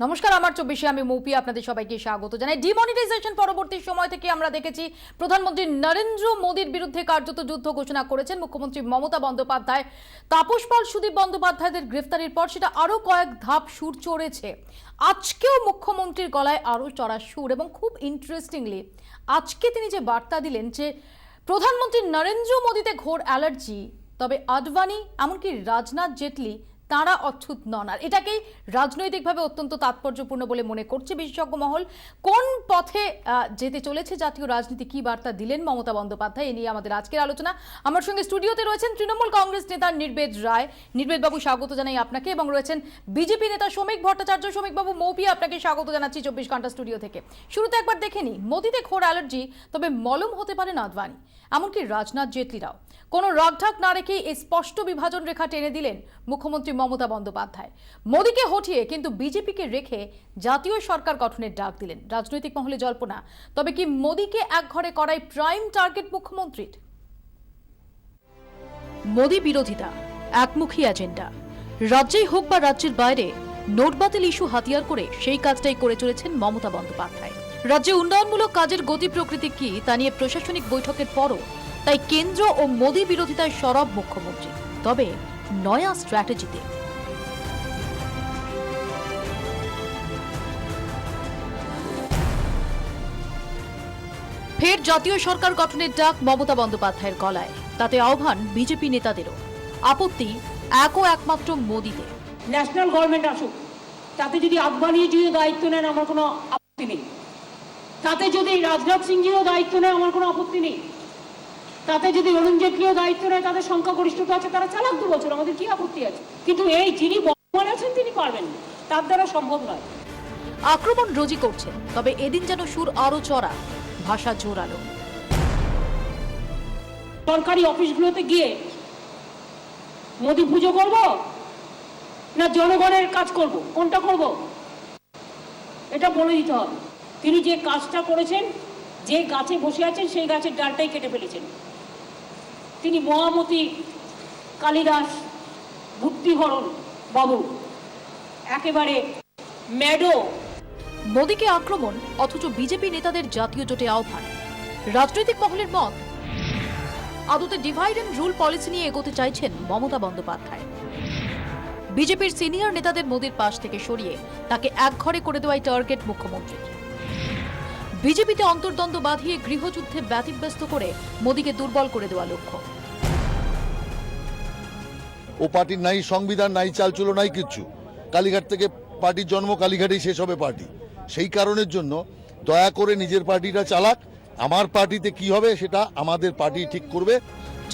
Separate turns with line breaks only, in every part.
নমস্কার, আমার 24-এ আমি মৌপি আপনাদের সবাইকে স্বাগত জানাই। ডিমনিটাইজেশন পরবর্তী সময় থেকে আমরা দেখেছি প্রধানমন্ত্রী নরেন্দ্র মোদীর বিরুদ্ধে কার্যত যুদ্ধ ঘোষণা করেছেন মুখ্যমন্ত্রী মমতা বন্দ্যোপাধ্যায়। তাপস পাল, সুদীপ বন্দ্যোপাধ্যায়দের গ্রেফতারির পর সেটা আরো কয়েক ধাপ সুর চড়েছে। আজকেও মুখ্যমন্ত্রীর গলায় আরো চড়া সুর, এবং খুব ইন্টারেস্টিংলি আজকে তিনি যে বার্তা দিলেন যে প্রধানমন্ত্রী নরেন্দ্র মোদীতে ঘোর অ্যালার্জি, তবে আডবাণী এমনকি রাজনাথ জেটলি তারা অচ্ছুত নন। আর এটাকেই রাজনৈতিকভাবে অত্যন্ত তাৎপর্যপূর্ণ বলে মনে করছে বিশেষজ্ঞ মহল। কোন পথে যেতে চলেছে জাতীয় রাজনীতি, কি বার্তা দিলেন মমতা বন্দ্যোপাধ্যায়, এ নিয়ে আমাদের আজকের আলোচনা। আমার সঙ্গে স্টুডিওতে রয়েছেন তৃণমূল কংগ্রেস নেতা নির্বেদ রায়। নির্বেদ বাবু, স্বাগত জানাই আপনাকে। এবং রয়েছেন বিজেপি নেতা শ্রমিক ভট্টাচার্য। শ্রমিক বাবু, মৌপি আপনাকে স্বাগত জানাচ্ছি 24 ঘন্টা স্টুডিও থেকে। শুরুতে একবার দেখে নিই, মোদিতে ঘোর অ্যালার্জি, তবে মলম হতে পারেন আডবাণী, এমনকি রাজনাথ জেটলিরাও। কোনো রাগঢাক না রেখে এই স্পষ্ট বিভাজন রেখা টেনে দিলেন মুখ্যমন্ত্রী মমতা বন্দ্যোপাধ্যায়। মোদীকে হটিয়ে কিন্তু বিজেপিকে রেখে জাতীয় সরকার গঠনের ডাক দিলেন। রাজনৈতিক মহলে জল্পনা, তবে কি মোদীকে একঘরে করাই প্রাইম টার্গেট মুখ্যমন্ত্রীর? মোদী বিরোধিতা, একমুখী এজেন্ডা। রাজ্যেই হোক বা রাজ্যের বাইরে, নোট বাতিল ইস্যু হাতিয়ার করে সেই কাজটাই করে চলেছেন মমতা বন্দ্যোপাধ্যায়। রাজ্যে উন্নয়নমূলক কাজের গতি প্রকৃতি কি তা নিয়ে প্রশাসনিক বৈঠকের পরও তাই কেন্দ্র ও মোদী বিরোধিতায় সরব মুখ্যমন্ত্রী, তবে নয়া স্ট্র্যাটেজিতে। ফের জাতীয় সরকার গঠনের ডাক মমতা বন্দ্যোপাধ্যায়ের গলায়, তাতে আহ্বান বিজেপি নেতাদেরও। আপত্তি এক ও একমাত্র মোদীতে।
ন্যাশনাল গভর্নমেন্ট আসুক, তাতে যদি আডবাণী জিও দায়িত্ব নেন আমার কোনো আপত্তি নেই, তাতে যদি রাজনাথ সিংজিও দায়িত্ব নেয় আমার কোনো আপত্তি নেই, তাতে যদি অরুণ জেটলিও দায়িত্ব নেয়, তাদের সংখ্যাগরিষ্ঠতা আছে, তারা চালাক 2 বছর, আমাদের কি আপত্তি আছে? কিন্তু এই যিনি বর্তমানে আছেন তিনি পারবেন না, তার দ্বারা সম্ভব নয়।
আক্রমণ রোজই করছেন, তবে এদিন যেন সুর আরো চড়া, ভাষা জোরালো।
সরকারি অফিসগুলোতে গিয়ে মোদি পুজো করব না জনগণের কাজ করব, কোনটা করব এটা বলে দিতে হবে। তিনি যে কাজটা করেছেন, যে গাছে বসে আছেন সেই গাছের ডালটাই কেটে ফেলেছেন। তিনি মহামতি কালিদাস বুদ্ধিহরণ বাবু, একেবারে ম্যাডো।
মোদীকে আক্রমণ, অথচ বিজেপি নেতাদের জাতীয় জোটে আহ্বান। রাজনৈতিক মহলের মত, আদতে ডিভাইড অ্যান্ড রুল পলিসি নিয়ে এগোতে চাইছেন মমতা বন্দ্যোপাধ্যায়। বিজেপির সিনিয়র নেতাদের মোদীর পাশ থেকে সরিয়ে তাকে একঘরে করে দেওয়াই টার্গেট মুখ্যমন্ত্রীর। বিজেপিতে অন্তর্দ্বন্দ্ব বাঁধিয়ে গৃহযুদ্ধে ব্যতিব্যস্ত করে মোদীকে দুর্বল করে দেওয়া লক্ষ্য।
ও পার্টির নাই সংবিধান, নাই চালচুলো, নাই কিচ্ছু। কালীঘাট থেকে পার্টির জন্ম, কালীঘাটেই শেষ হবে পার্টি। সেই কারণের জন্য দয়া করে নিজের পার্টিটা চালাক, আমার পার্টিতে কি হবে সেটা আমাদের পার্টি ঠিক করবে।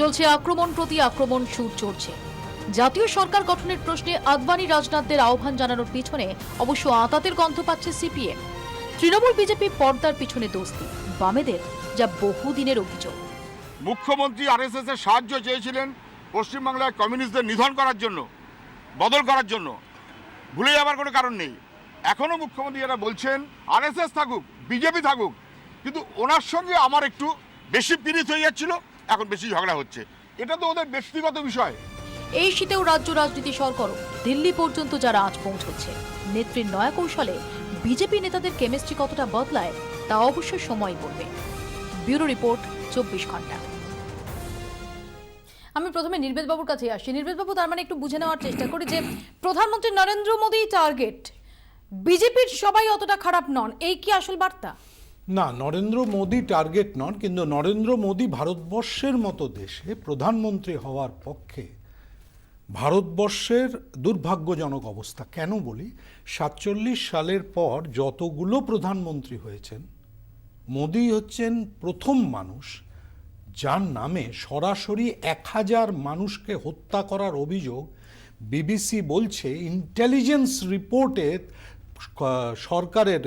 চলছে আক্রমণ প্রতি আক্রমণ, সুর চড়ছে। জাতীয় সরকার গঠনের প্রশ্নে আডবাণী রাজনাথদের আহ্বান জানানোর পিছনে অবশ্য আঁতাতের গন্ধ পাচ্ছে সিপিএম। তৃণমূল বিজেপি পর্দার পিছনে দোস্তি, বামেদের যা বহুদিনের অভিযোগ।
মুখ্যমন্ত্রী আরএসএস এর সাহায্য চেয়েছিলেন পশ্চিমবাংলায় কমিউনিস্টদের নিধন করার জন্য, বদল করার জন্য। ভুলে যাবার কোনো কারণ নেই। এখনো মুখ্যমন্ত্রী যারা বলছেন আরএসএস থাকুক, বিজেপি থাকুক, কিন্তু ওনার সঙ্গে আমার একটু বেশি পীড়িত হয়ে যাচ্ছিল, এখন বেশি ঝগড়া হচ্ছে। এটা তো ওদের ব্যক্তিগত বিষয়।
এই শীতেও রাজ্য রাজনীতি সরগরম, দিল্লি পর্যন্ত যারা আজ পৌঁছচ্ছে। নেত্রীর নয়া কৌশলে বিজেপি নেতাদের কেমিস্ট্রি কতটা বদলায় তা অবশ্য সময় বলবে। ব্যুরো রিপোর্ট, 24 ঘন্টা। আমি প্রথমে নির্বেদ বাবুর কাছে আসি। নির্বেদ বাবু, তার মানে একটু বুঝে নেওয়ার চেষ্টা করি যে প্রধানমন্ত্রী নরেন্দ্র মোদী টার্গেট, বিজেপির সবাই অতটা খারাপ নন, এই কি আসল বার্তা?
না, নরেন্দ্র মোদী টার্গেট নন, কিন্তু নরেন্দ্র মোদী ভারতবর্ষের মতো দেশে প্রধানমন্ত্রী হওয়ার পক্ষে ভারতবর্ষের দুর্ভাগ্যজনক অবস্থা। কেন বলি, 47 সালের পর যতগুলো প্রধানমন্ত্রী হয়েছেন, মোদী হচ্ছেন প্রথম মানুষ যার নামে সরাসরি 1000 মানুষকে হত্যা করার অভিযোগ। বিবিসি বলছে ইন্টেলিজেন্স রিপোর্টে সরকারের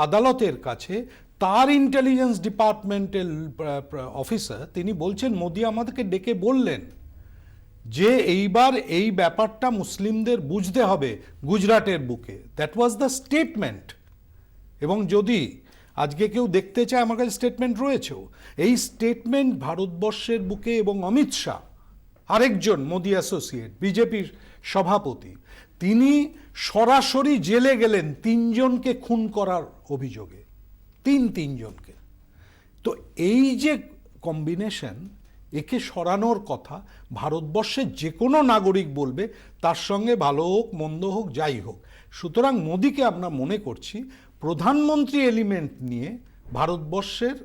আদালতের কাছে তার ইন্টেলিজেন্স ডিপার্টমেন্টের অফিসার তিনি বলছেন মোদী আমাদেরকে ডেকে বললেন যে এইবার এই ব্যাপারটা মুসলিমদের বুঝতে হবে গুজরাটের বুকে। That was the statement. এবং যদি আজকে কেউ দেখতে চায়, আমার কাছে স্টেটমেন্ট রয়েছেও। এই স্টেটমেন্ট ভারতবর্ষের বুকে এবং অমিত শাহ আরেকজন মোদি অ্যাসোসিয়েট বিজেপির সভাপতি, তিনি সরাসরি জেলে গেলেন 3 জনকে খুন করার অভিযোগে, তিনজনকে। তো এই যে কম্বিনেশন, একে সরানোর কথা ভারতবর্ষের যে কোনো নাগরিক বলবে, তার সঙ্গে ভালো হোক মন্দ হোক যাই হোক। সুতরাং মোদিকে আমরা মনে করছি প্রধানমন্ত্রী এলিমেন্ট নিয়ে ভারতবর্ষের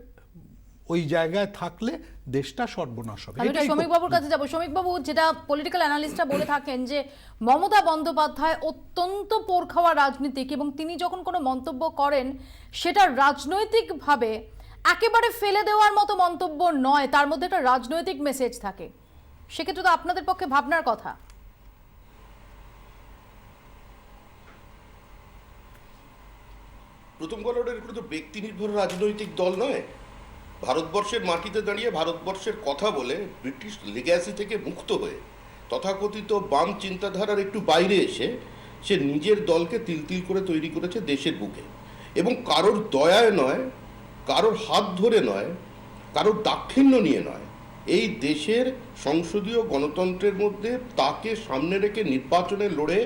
ওই জায়গায় থাকলে দেশটা সর্বনাশ হবে।
আমি একটু
এটাই
শ্রমিক বাবুর কাছে যাব। শ্রমিক বাবু, যেটা পলিটিক্যাল অ্যানালিস্টরা বলে থাকেন যে মমতা বন্দ্যোপাধ্যায় অত্যন্ত পোরখাওয়া রাজনীতিক, এবং তিনি যখন কোনো মন্তব্য করেন সেটা রাজনৈতিকভাবে একেবারে ফেলে দেওয়ার মতো মন্তব্য নয়, তার মধ্যে একটা রাজনৈতিক মেসেজ থাকে। সেক্ষেত্রে তো আপনাদের পক্ষে ভাবনার কথা।
প্রথম কথা, এটা তো ব্যক্তি নির্ভর রাজনৈতিক দল নয়। ভারতবর্ষের মাটিতে দাঁড়িয়ে ভারতবর্ষের কথা বলে ব্রিটিশ লেগ্যাসি থেকে মুক্ত হয়ে তথাকথিত বাম চিন্তাধারার একটু বাইরে এসে সে নিজের দলকে তিল তিল করে তৈরি করেছে দেশের বুকে, এবং কারোর দয়ায় নয়, কারোর হাত ধরে নয়, কারোর দাক্ষিণ্য নিয়ে নয়, এই দেশের সংসদীয় গণতন্ত্রের মধ্যে তাকে সামনে রেখে নির্বাচনে লড়ে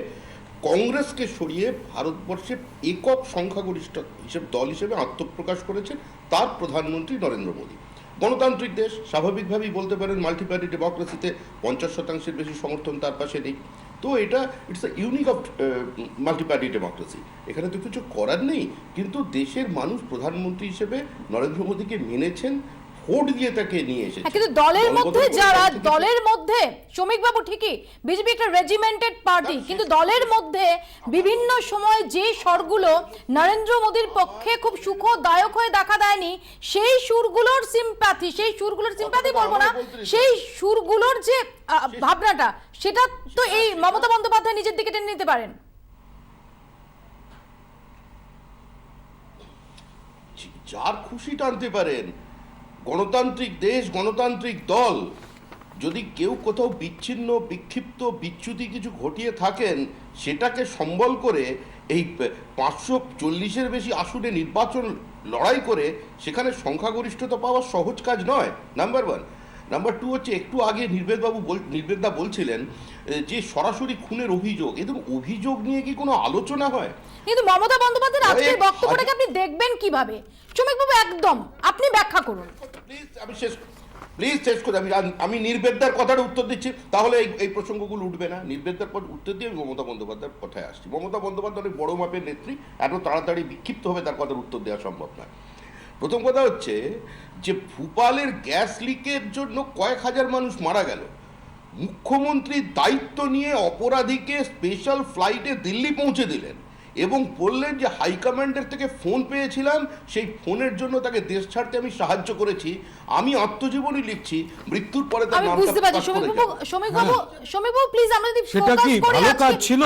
কংগ্রেসকে সরিয়ে ভারতবর্ষের একক সংখ্যাগরিষ্ঠ হিসেবে দল হিসেবে আত্মপ্রকাশ করেছেন তার প্রধানমন্ত্রী নরেন্দ্র মোদী। গণতান্ত্রিক দেশ, স্বাভাবিকভাবেই বলতে পারেন মাল্টি পার্টি ডেমোক্রেসিতে 50% বেশি সমর্থন তার পাশে নেই। তো এটা it's a unique of multi party democracy, এখানে তো কিছু করার নেই। কিন্তু দেশের মানুষ প্রধানমন্ত্রী হিসেবে নরেন্দ্র মোদীকে মেনেছেন, ভোট দিয়ে তাকে নিয়ে এসেছে।
কিন্তু দলের মধ্যে যারা, দলের মধ্যে শ্রমিক বাবু ঠিকই, বিজেপি একটা রেজিমেন্টেড পার্টি, কিন্তু দলের মধ্যে বিভিন্ন সময় যে স্বরগুলো নরেন্দ্র মোদীর পক্ষে খুব সুখদায়ক হয়ে দেখা দেয়নি, সেই সুরগুলোর সিম্প্যাথি বলবো না, সেই সুরগুলোর যে ভাবনাটা, সেটা তো এই মমতা বন্দ্যোপাধ্যায় নিজের দিকে টেনে নিতে পারেন।
যার খুশি টানতে পারেন। গণতান্ত্রিক দেশ, গণতান্ত্রিক দল, যদি কেউ কোথাও বিচ্ছিন্ন, বিক্ষিপ্ত, বিচ্যুতি কিছু ঘটিয়ে থাকেন, সেটাকে সম্বল করে এই 540-এর বেশি আসনে নির্বাচন লড়াই করে সেখানে সংখ্যাগরিষ্ঠতা পাওয়া সহজ কাজ নয়, নাম্বার 1। নাম্বার 2 হচ্ছে, একটু আগে নির্বেদদা বলছিলেন যে সরাসরি খুনের অভিযোগ, এবং অভিযোগ নিয়ে কি কোনো আলোচনা হয়?
কিন্তু মমতা বন্দ্যোপাধ্যায়ের আজকের বক্তব্যটাকে আপনি দেখবেন কিভাবে শ্রমিক বাবু, একদম আপনি ব্যাখ্যা করুন
প্লিজ শেষ করে আমি নির্বেদার কথার উত্তর দিচ্ছি, তাহলে এই প্রসঙ্গগুলো উঠবে না। নির্বেদার পর উত্তর দিয়ে আমি মমতা বন্দ্যোপাধ্যায়ের কথায় আসছি। মমতা বন্দ্যোপাধ্যায় অনেক বড় মাপের নেত্রী, এত তাড়াতাড়ি বিক্ষিপ্ত হবে তার কথার উত্তর দেওয়া সম্ভব নয়। প্রথম কথা হচ্ছে যে ভূপালের গ্যাস লিকের জন্য কয়েক হাজার মানুষ মারা গেল, মুখ্যমন্ত্রী দায়িত্ব নিয়ে অপরাধীকে স্পেশাল ফ্লাইটে দিল্লি পৌঁছে দিলেন এবং বললেন যে হাইকমান্ডের থেকে ফোন পেয়েছিলাম, সেই ফোনের জন্য তাকে দেশ ছাড়তে আমি সাহায্য করেছি, আমি আত্মজীবনী লিখছি, মৃত্যুর পরে তার নামটা
বুঝতে পারছি। শ্রমিক বাবু প্লিজ, আমরা যদি ফোকাস করে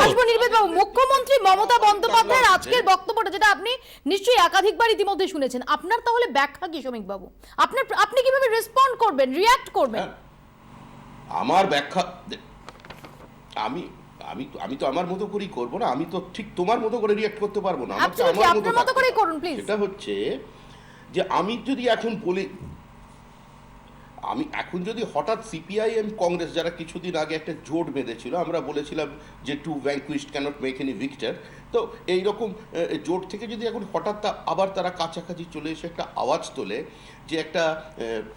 আসবো নির্বেদ বাবু, মুখ্যমন্ত্রী মমতা বন্দ্যোপাধ্যায়ের আজকের বক্তব্যটা, যেটা আপনি নিশ্চয়ই একাধিকবার ইতিমধ্যে শুনেছেন, আপনার তাহলে ব্যাখ্যা কি শ্রমিক বাবু? আপনি কিভাবে রেসপন্ড করবেন, রিঅ্যাক্ট করবেন?
আমার ব্যাখ্যা, আমি তো আমার মতো করেই করবো না, আমি তো ঠিক তোমার মতো করে রিঅ্যাক্ট করতে পারবো না।
আপনার মতো করেই করুন প্লিজ।
এটা হচ্ছে যে আমি যদি এখন বলি, আমি এখন যদি হঠাৎ সিপিআইএম কংগ্রেস, যারা কিছুদিন আগে একটা জোট বেঁধেছিল, আমরা বলেছিলাম যে two vanquished cannot make any victor, তো এইরকম জোট থেকে যদি এখন হঠাৎ আবার তারা কাছাকাছি চলে এসে একটা আওয়াজ তোলে যে একটা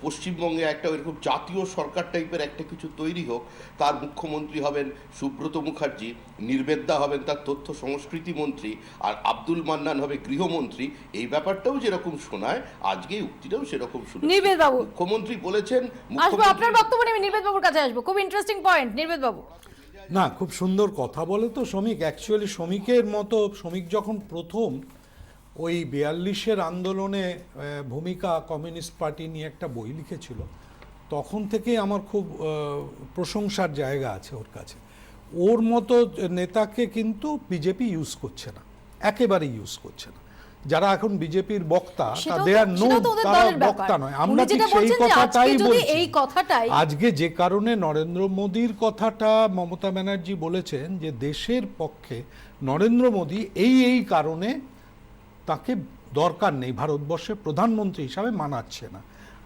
পশ্চিমবঙ্গে একটা এরকম জাতীয় সরকার টাইপের একটা কিছু তৈরি হোক, তার মুখ্যমন্ত্রী হবেন সুব্রত মুখার্জি, নির্বেদা হবেন তার তথ্য সংস্কৃতি মন্ত্রী, আর আব্দুল মান্নান হবে গৃহমন্ত্রী, এই ব্যাপারটাও যেরকম শোনায়, আজকে উক্তিটাও সেরকম শোনায়।
নির্বেদ বাবু,
মুখ্যমন্ত্রী বলেছেন,
আসবো আপনার বক্তব্য নিয়ে নির্বেদ বাবুর কাছে আসবো, খুব ইন্টারেস্টিং পয়েন্ট নির্বেদ বাবু।
না, খুব সুন্দর কথা বলে তো শ্রমিক। অ্যাকচুয়ালি শ্রমিকের মতো, শ্রমিক যখন প্রথম ওই 42-এর আন্দোলনে ভূমিকা কমিউনিস্ট পার্টি নিয়ে একটা বই লিখেছিল, তখন থেকেই আমার খুব প্রশংসার জায়গা আছে ওর কাছে। ওর মতো নেতাকে কিন্তু বিজেপি ইউজ করছে না, একেবারে ইউজ করছে না। যারা এখন বিজেপির বক্তা, তাদের তারা বক্তা নয়। আমরা ঠিক সেই কথাটাই বলছি। আজকে যে কারণে নরেন্দ্র মোদীর কথাটা মমতা ব্যানার্জি বলেছেন যে দেশের পক্ষে নরেন্দ্র মোদী এই কারণে তাকে দরকার নেই, ভারতবর্ষের প্রধানমন্ত্রী হিসাবে মানাচ্ছে না।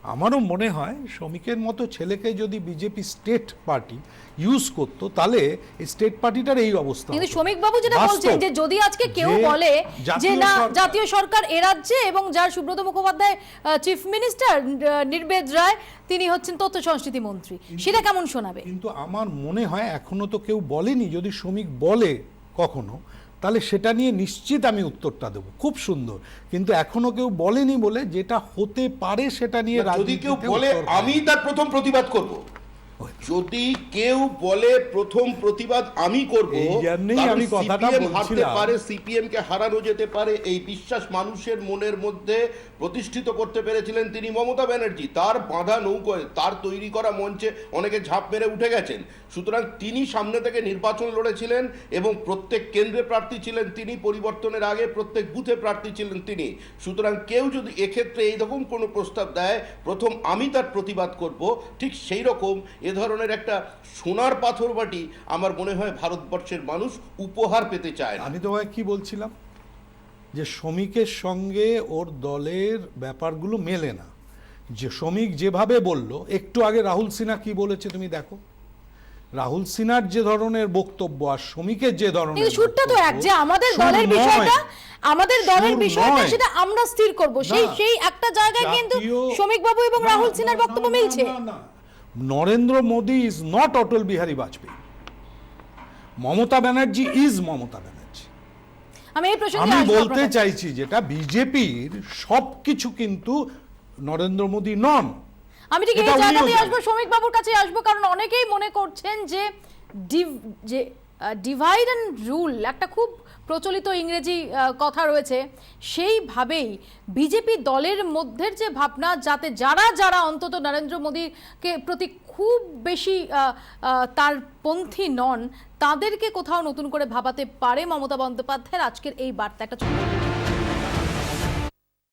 আমারও মনে হয় শ্রমিকের মতো ছেলেকে যদি বিজেপি স্টেট পার্টি ইউজ করতো তাহলে এই স্টেট পার্টিটার এই অবস্থা
কিন্তু
হতো।
শ্রমিক বাবু যেটা
বাস্তব,
বলছেন যে যদি আজকে কেউ
যে
বলে যে
জাতীয়
না
সরকার-
জাতীয় সরকার এ রাজ্যে এবং যার সুব্রত মুখোপাধ্যায় চিফ মিনিস্টার, নির্বেদ রায় তিনি হচ্ছেন তথ্য সংস্কৃতি মন্ত্রী, সেটা কেমন শোনাবে?
কিন্তু আমার মনে হয় এখনো তো কেউ বলেনি। যদি শ্রমিক বলে কখনো, তাহলে সেটা নিয়ে নিশ্চিত আমি উত্তরটা দেবো, খুব সুন্দর। কিন্তু এখনো কেউ বলেনি বলে যেটা হতে পারে সেটা নিয়ে
যদি কেউ
রাজনীতিতে
বলে
উত্তর হয়।
আমি তার প্রথম প্রতিবাদ করব। যদি কেউ বলে প্রথম প্রতিবাদ আমি করব,
এই জন্যই
কারণ
আমি কথাটা
CPM হারতে
বলছিলাম।
পারে, সিপিএম কে হারানো যেতে পারে, এই বিশ্বাস মানুষের মনের মধ্যে প্রতিষ্ঠিত করতে পেরেছিলেন তিনি মমতা ব্যানার্জি। তার বাঁধা নৌকোয়, তার তৈরি করা মঞ্চে অনেকে ঝাঁপ মেরে উঠে গেছেন। সুতরাং তিনি সামনে থেকে নির্বাচন লড়েছিলেন এবং প্রত্যেক কেন্দ্রে প্রার্থী ছিলেন তিনি, পরিবর্তনের আগে প্রত্যেক বুথে প্রার্থী ছিলেন তিনি। সুতরাং কেউ যদি এক্ষেত্রে এইরকম কোনো প্রস্তাব দেয় প্রথম আমি তার প্রতিবাদ করব, ঠিক সেই রকম এ ধরনের একটা সোনার পাথর বাটি আমার মনে হয় ভারতবর্ষের মানুষ উপহার পেতে চায় না।
আমি তোমায় কি বলছিলাম যে শ্রমিকের সঙ্গে ওর দলের ব্যাপারগুলো মেলে না। যে শ্রমিক যেভাবে বলল, একটু আগে রাহুল সিনহা কি বলেছে তুমি দেখো। রাহুল সিনহার যে ধরনের বক্তব্য আর শ্রমিকের যে ধরনের
কিন্তু সুরটা তো এক, যে আমাদের
সুর
দলের
নয়।
বিষয়টা, আমাদের দলের
সুর
বিষয়টা
নয়।
সেটা আমরা স্থির করব, সেই
না।
সেই একটা জায়গায় কিন্তু
জাতীয়-
শ্রমিক বাবু এবং
না,
রাহুল
না,
সিনহার
না,
বক্তব্য
না,
মিলছে।
না, না। Narendra Modi is not Atal Bihari Vajpayee. Mamata Banerjee is Mamata Banerjee.
আমি এই প্রসঙ্গে
আমি
আসবো
বলতে
আপনার কাছে।
চাইছি যেটা বিজেপির সবকিছু কিন্তু নরেন্দ্র মোদী নন।
আমি ঠিক এই
এটা উনিও
জায়গাতেই
জানেন।
আসবো, শ্রমিক বাবুর কাছে আসবো, কারণ অনেকেই মনে করছেন যে ডিভাইড অ্যান্ড রুল একটা খুব প্রচলিত ইংরেজি কথা রয়েছে, সেইভাবেই বিজেপি দলের মধ্যের যে ভাবনা, যাতে যারা যারা অন্তত নরেন্দ্র মোদীকে প্রতি খুব বেশি তার পন্থী নন, তাদেরকে কোথাও নতুন করে ভাবাতে পারে মমতা বন্দ্যোপাধ্যায়ের আজকের এই বার্তা। একটা ছোট